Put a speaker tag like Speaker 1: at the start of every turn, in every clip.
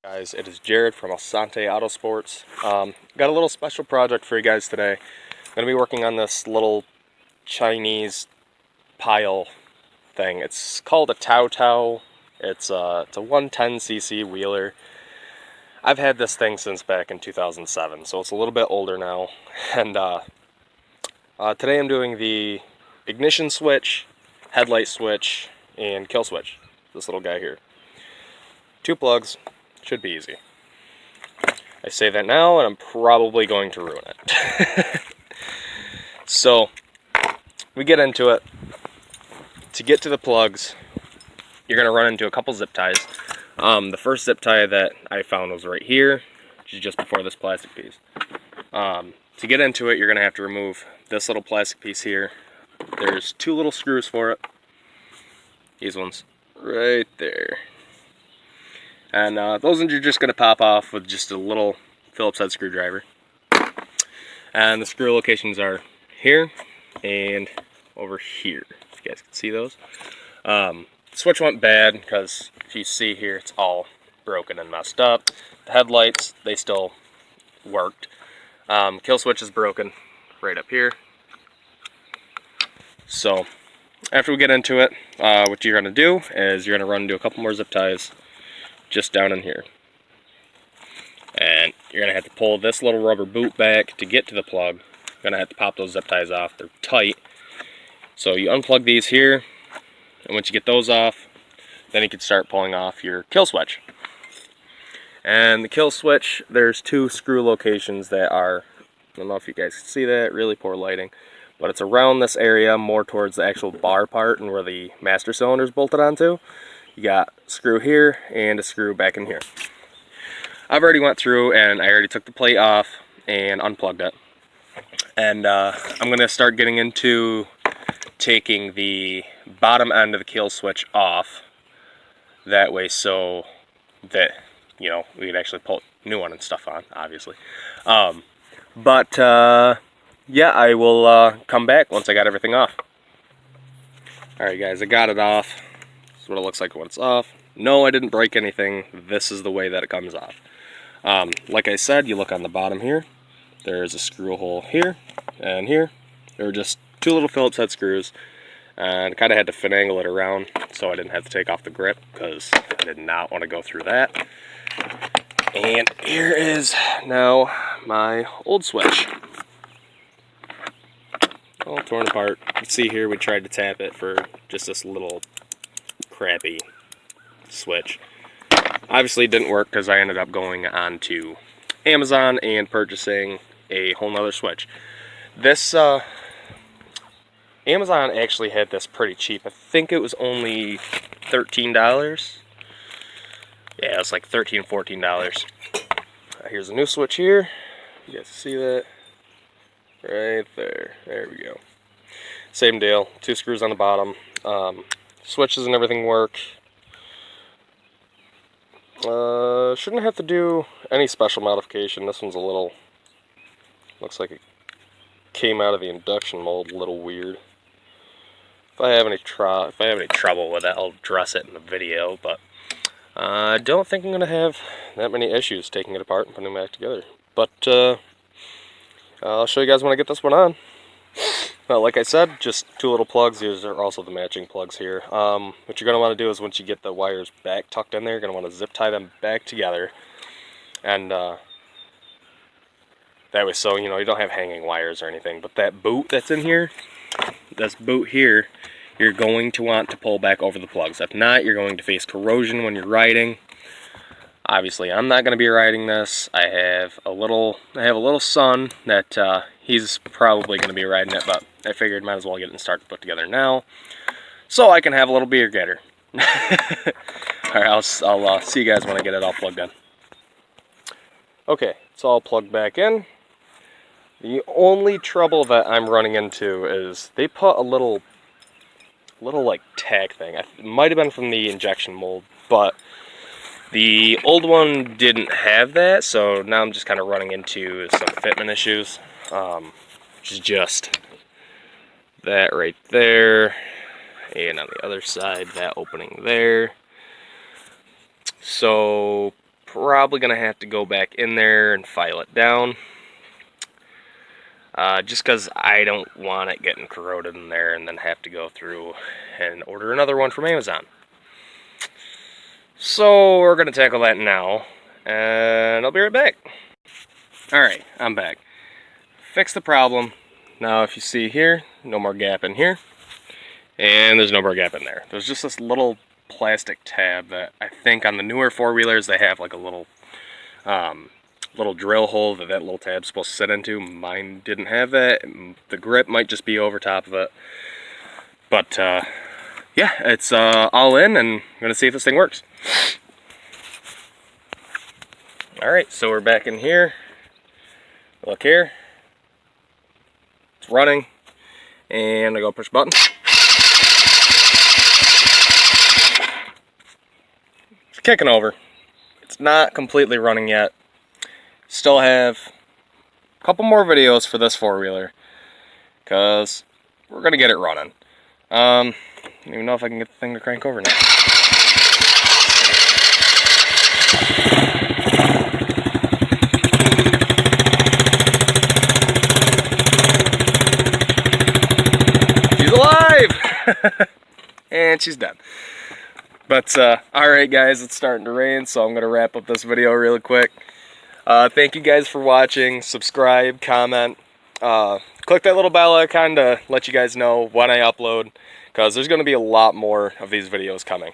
Speaker 1: Guys, it is Jared from Alsante Autosports. Got a little special project for you guys today. I'm going to be working on this little Chinese pile thing. It's called a Tao Tao. It's a 110cc wheeler. I've had this thing since back in 2007, so it's a little bit older now. And today I'm doing the ignition switch, headlight switch, and kill switch. This little guy here. 2 plugs. Should be easy. I say that now, and I'm probably going to ruin it. So, we get into it. To get to the plugs, you're going to run into a couple zip ties. The first zip tie that I found was right here, which is just before this plastic piece. To get into it, you're going to have to remove this little plastic piece here. There's 2 little screws for it. These ones right there. And those ones you're just going to pop off with just a little Phillips head screwdriver. And the screw locations are here and over here, if you guys can see those. The switch went bad because if you see here, it's all broken and messed up. The headlights, they still worked. Kill switch is broken right up here. So after we get into it, what you're going to do is you're going to run into a couple more zip ties just down in here. And you're going to have to pull this little rubber boot back to get to the plug. You're going to have to pop those zip ties off. They're tight. So you unplug these here, and once you get those off, then you can start pulling off your kill switch. And the kill switch, there's 2 screw locations that are, I don't know if you guys can see that, really poor lighting, but it's around this area, more towards the actual bar part and where the master cylinder is bolted onto. You got a screw here and a screw back in here. I've already went through and I already took the plate off and unplugged it. And I'm going to start getting into taking the bottom end of the kill switch off. That way so that, you know, we could actually pull a new one and stuff on, obviously. Yeah, I will come back once I got everything off. Alright guys, I got it off. What it looks like when it's off. No, I didn't break anything. This is the way that it comes off. Like I said, you look on the bottom here. There's a screw hole here and here. There were just 2 little Phillips head screws, and I kind of had to finagle it around so I didn't have to take off the grip because I did not want to go through that. And here is now my old switch. All torn apart. You can see here we tried to tap it for just this little crappy switch. Obviously it didn't work because I ended up going on to Amazon and purchasing a whole nother switch. This Amazon actually had this pretty cheap. I think it was only $13. Yeah, it was like $13, $14. Here's a new switch here. You guys see that? Right there. There we go. Same deal. 2 screws on the bottom. Switches and everything work. Shouldn't have to do any special modification. This one's a little, looks like it came out of the induction mold a little weird. If I have any trouble with it, I'll address it in the video, but I don't think I'm going to have that many issues taking it apart and putting it back together. But I'll show you guys when I get this one on. Well, like I said, just 2 little plugs. These are also the matching plugs here. What you're going to want to do is once you get the wires back tucked in there, you're going to want to zip tie them back together. And that way, so, you know, you don't have hanging wires or anything. But that boot that's in here, this boot here, you're going to want to pull back over the plugs. If not, you're going to face corrosion when you're riding. Obviously, I'm not going to be riding this. I have a little son that he's probably going to be riding it, but I figured might as well get it and start to put together now, so I can have a little beer getter. All right, I'll see you guys when I get it all plugged in. Okay, it's all plugged back in. The only trouble that I'm running into is they put a little like tag thing. It might have been from the injection mold, but the old one didn't have that, so now I'm just kind of running into some fitment issues, which is just that right there, and on the other side, that opening there. So probably going to have to go back in there and file it down. Just because I don't want it getting corroded in there and then have to go through and order another one from Amazon. So we're going to tackle that now, and I'll be right back. Alright, I'm back. Fix the problem. Now if you see here, no more gap in here, and there's no more gap in there. There's just this little plastic tab that I think on the newer four-wheelers they have like a little little drill hole that little tab's supposed to sit into. Mine didn't have that. The grip might just be over top of it. But yeah, it's all in, and I'm going to see if this thing works. Alright, so we're back in here. Look here. It's running. And I go push button. It's kicking over. It's not completely running yet. Still have a couple more videos for this four-wheeler, because we're going to get it running. I don't even know if I can get the thing to crank over now. She's alive! And she's dead. But, alright guys, it's starting to rain, so I'm going to wrap up this video really quick. Thank you guys for watching. Subscribe, comment, click that little bell icon to let you guys know when I upload, because there's going to be a lot more of these videos coming.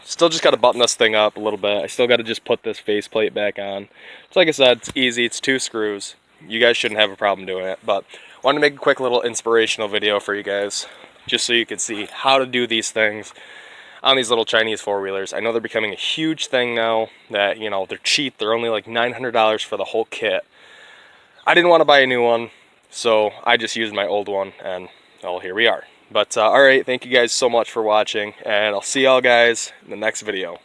Speaker 1: Still just got to button this thing up a little bit. I still got to just put this faceplate back on. So like I said, it's easy. It's 2 screws. You guys shouldn't have a problem doing it, but I wanted to make a quick little inspirational video for you guys, just so you can see how to do these things on these little Chinese four-wheelers. I know they're becoming a huge thing now, that, you know, they're cheap. They're only like $900 for the whole kit. I didn't want to buy a new one, so I just used my old one, and, well, here we are. But, alright, thank you guys so much for watching, and I'll see y'all guys in the next video.